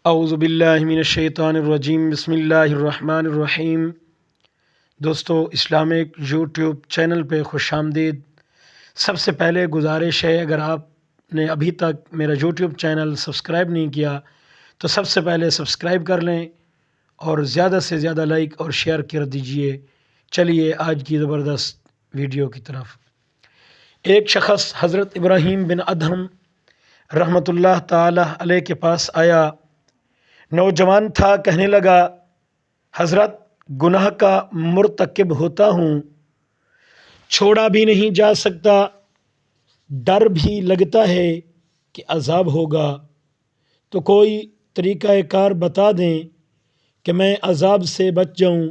اعوذ باللہ من الشیطان الرجیم، بسم اللہ الرحمن الرحیم۔ دوستو، اسلامک یوٹیوب چینل پہ خوش آمدید۔ سب سے پہلے گزارش ہے، اگر آپ نے ابھی تک میرا یوٹیوب چینل سبسکرائب نہیں کیا تو سب سے پہلے سبسکرائب کر لیں اور زیادہ سے زیادہ لائک اور شیئر کر دیجئے۔ چلیے آج کی زبردست ویڈیو کی طرف۔ ایک شخص حضرت ابراہیم بن ادہم رحمۃ اللہ تعالی علیہ کے پاس آیا۔ نوجوان تھا، کہنے لگا، حضرت گناہ کا مرتکب ہوتا ہوں، چھوڑا بھی نہیں جا سکتا، ڈر بھی لگتا ہے کہ عذاب ہوگا، تو کوئی طریقہ کار بتا دیں کہ میں عذاب سے بچ جاؤں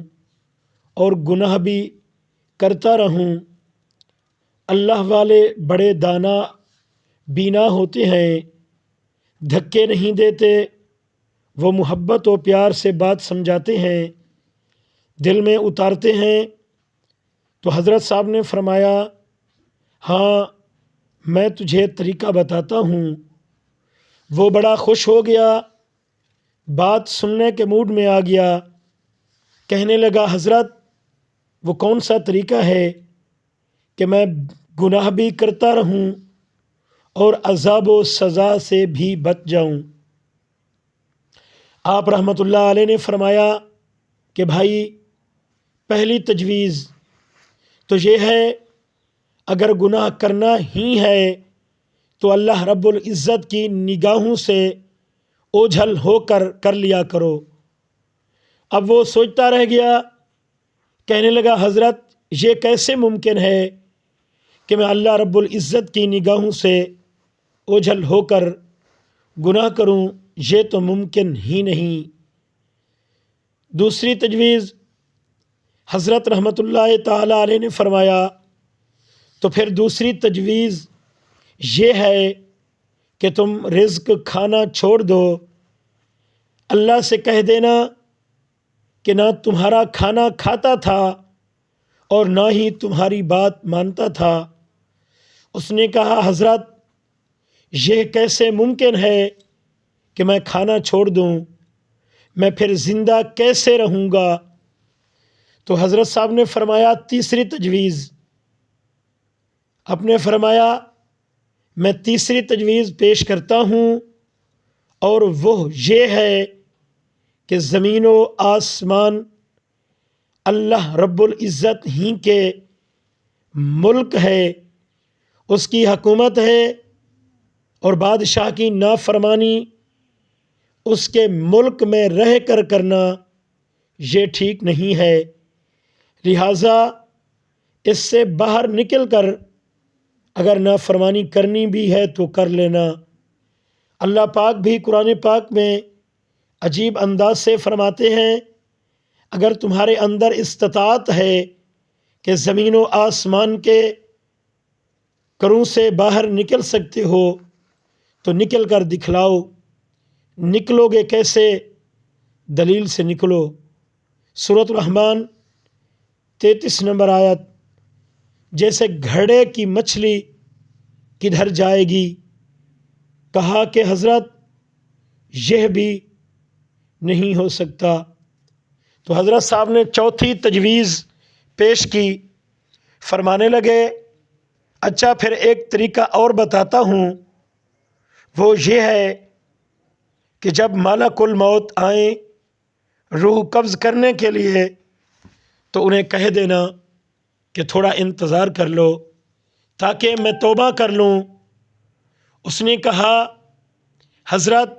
اور گناہ بھی کرتا رہوں۔ اللہ والے بڑے دانا بینا ہوتے ہیں، دھکے نہیں دیتے، وہ محبت و پیار سے بات سمجھاتے ہیں، دل میں اتارتے ہیں۔ تو حضرت صاحب نے فرمایا، ہاں میں تجھے طریقہ بتاتا ہوں۔ وہ بڑا خوش ہو گیا، بات سننے کے موڈ میں آ گیا، کہنے لگا، حضرت وہ کون سا طریقہ ہے کہ میں گناہ بھی کرتا رہوں اور عذاب و سزا سے بھی بچ جاؤں؟ آپ رحمۃ اللہ علیہ نے فرمایا کہ بھائی، پہلی تجویز تو یہ ہے، اگر گناہ کرنا ہی ہے تو اللہ رب العزت کی نگاہوں سے اوجھل ہو کر لیا کرو۔ اب وہ سوچتا رہ گیا، کہنے لگا، حضرت یہ کیسے ممکن ہے کہ میں اللہ رب العزت کی نگاہوں سے اوجھل ہو کر گناہ کروں؟ یہ تو ممکن ہی نہیں۔ دوسری تجویز حضرت رحمۃ اللہ تعالی علیہ نے فرمایا، تو پھر دوسری تجویز یہ ہے کہ تم رزق کھانا چھوڑ دو، اللہ سے کہہ دینا کہ نہ تمہارا کھانا کھاتا تھا اور نہ ہی تمہاری بات مانتا تھا۔ اس نے کہا، حضرت یہ کیسے ممکن ہے کہ میں کھانا چھوڑ دوں؟ میں پھر زندہ کیسے رہوں گا؟ تو حضرت صاحب نے فرمایا، تیسری تجویز۔ آپ نے فرمایا، میں تیسری تجویز پیش کرتا ہوں، اور وہ یہ ہے کہ زمین و آسمان اللہ رب العزت ہی کے ملک ہے، اس کی حکومت ہے، اور بادشاہ کی نافرمانی اس کے ملک میں رہ کر کرنا یہ ٹھیک نہیں ہے، لہٰذا اس سے باہر نکل کر اگر نافرمانی کرنی بھی ہے تو کر لینا۔ اللہ پاک بھی قرآن پاک میں عجیب انداز سے فرماتے ہیں، اگر تمہارے اندر استطاعت ہے کہ زمین و آسمان کے کروں سے باہر نکل سکتے ہو تو نکل کر دکھلاؤ۔ نکلو گے کیسے؟ دلیل سے نکلو۔ سورۃ الرحمن 33 نمبر آیت۔ جیسے گھڑے کی مچھلی کدھر جائے گی؟ کہا کہ حضرت یہ بھی نہیں ہو سکتا۔ تو حضرت صاحب نے چوتھی تجویز پیش کی، فرمانے لگے، اچھا پھر ایک طریقہ اور بتاتا ہوں، وہ یہ ہے کہ جب ملک الموت آئیں روح قبض کرنے کے لیے تو انہیں کہہ دینا کہ تھوڑا انتظار کر لو تاکہ میں توبہ کر لوں۔ اس نے کہا، حضرت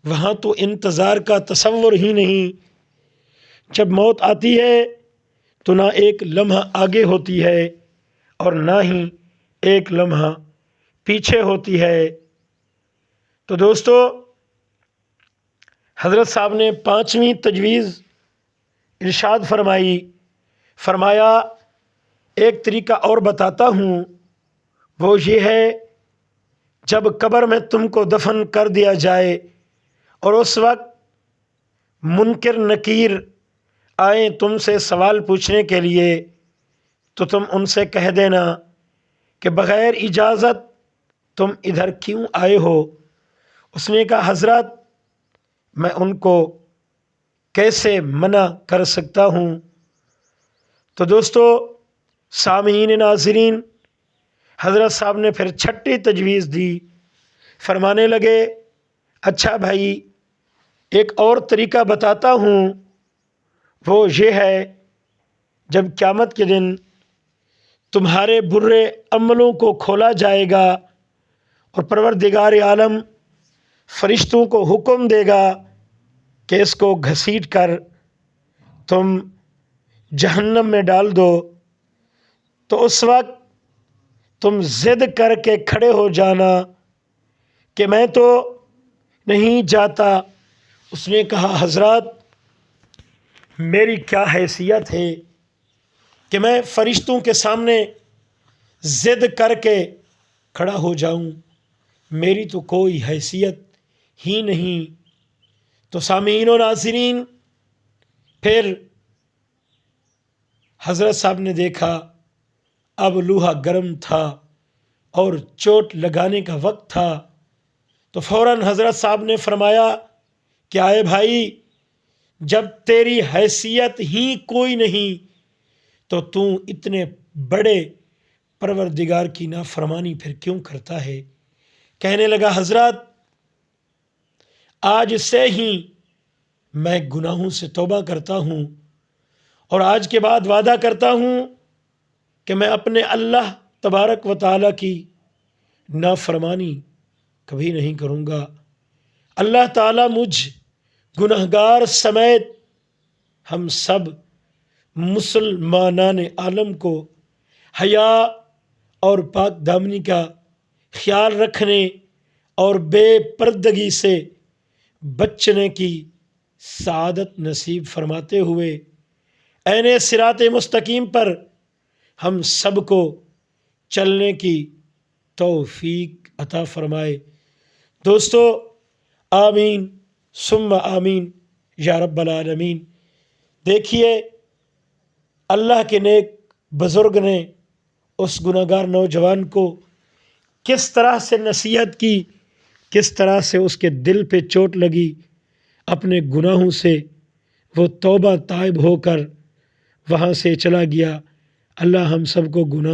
وہاں تو انتظار کا تصور ہی نہیں، جب موت آتی ہے تو نہ ایک لمحہ آگے ہوتی ہے اور نہ ہی ایک لمحہ پیچھے ہوتی ہے۔ تو دوستو، حضرت صاحب نے پانچویں تجویز ارشاد فرمایا، ایک طریقہ اور بتاتا ہوں، وہ یہ ہے، جب قبر میں تم کو دفن کر دیا جائے اور اس وقت منکر نکیر آئیں تم سے سوال پوچھنے کے لیے، تو تم ان سے کہہ دینا کہ بغیر اجازت تم ادھر کیوں آئے ہو؟ اس نے کہا، حضرت میں ان کو کیسے منع کر سکتا ہوں؟ تو دوستو سامعین ناظرین، حضرت صاحب نے پھر چھٹی تجویز دی، فرمانے لگے اچھا بھائی ایک اور طریقہ بتاتا ہوں، وہ یہ ہے جب قیامت کے دن تمہارے برے عملوں کو کھولا جائے گا اور پروردگار عالم فرشتوں کو حکم دے گا کہ اس کو گھسیٹ کر تم جہنم میں ڈال دو، تو اس وقت تم ضد کر کے کھڑے ہو جانا کہ میں تو نہیں جاتا۔ اس نے کہا حضرات میری کیا حیثیت ہے کہ میں فرشتوں کے سامنے ضد کر کے کھڑا ہو جاؤں، میری تو کوئی حیثیت ہی نہیں۔ تو سامعین و ناظرین، پھر حضرت صاحب نے دیکھا اب لوہا گرم تھا اور چوٹ لگانے کا وقت تھا، تو فوراً حضرت صاحب نے فرمایا کہ آئے بھائی جب تیری حیثیت ہی کوئی نہیں تو اتنے بڑے پروردگار کی نافرمانی پھر کیوں کرتا ہے؟ کہنے لگا حضرت آج سے ہی میں گناہوں سے توبہ کرتا ہوں اور آج کے بعد وعدہ کرتا ہوں کہ میں اپنے اللہ تبارک و تعالیٰ کی نافرمانی کبھی نہیں کروں گا۔ اللہ تعالیٰ مجھ گنہگار سمیت ہم سب مسلمانان عالم کو حیا اور پاک دامنی کا خیال رکھنے اور بے پردگی سے بچنے کی سعادت نصیب فرماتے ہوئے عین صراط مستقیم پر ہم سب کو چلنے کی توفیق عطا فرمائے۔ دوستو آمین ثم آمین یا رب العالمین۔ دیکھیے اللہ کے نیک بزرگ نے اس گناہگار نوجوان کو کس طرح سے نصیحت کی، کس طرح سے اس کے دل پہ چوٹ لگی، اپنے گناہوں سے وہ توبہ تائب ہو کر وہاں سے چلا گیا۔ اللہ ہم سب کو گناہ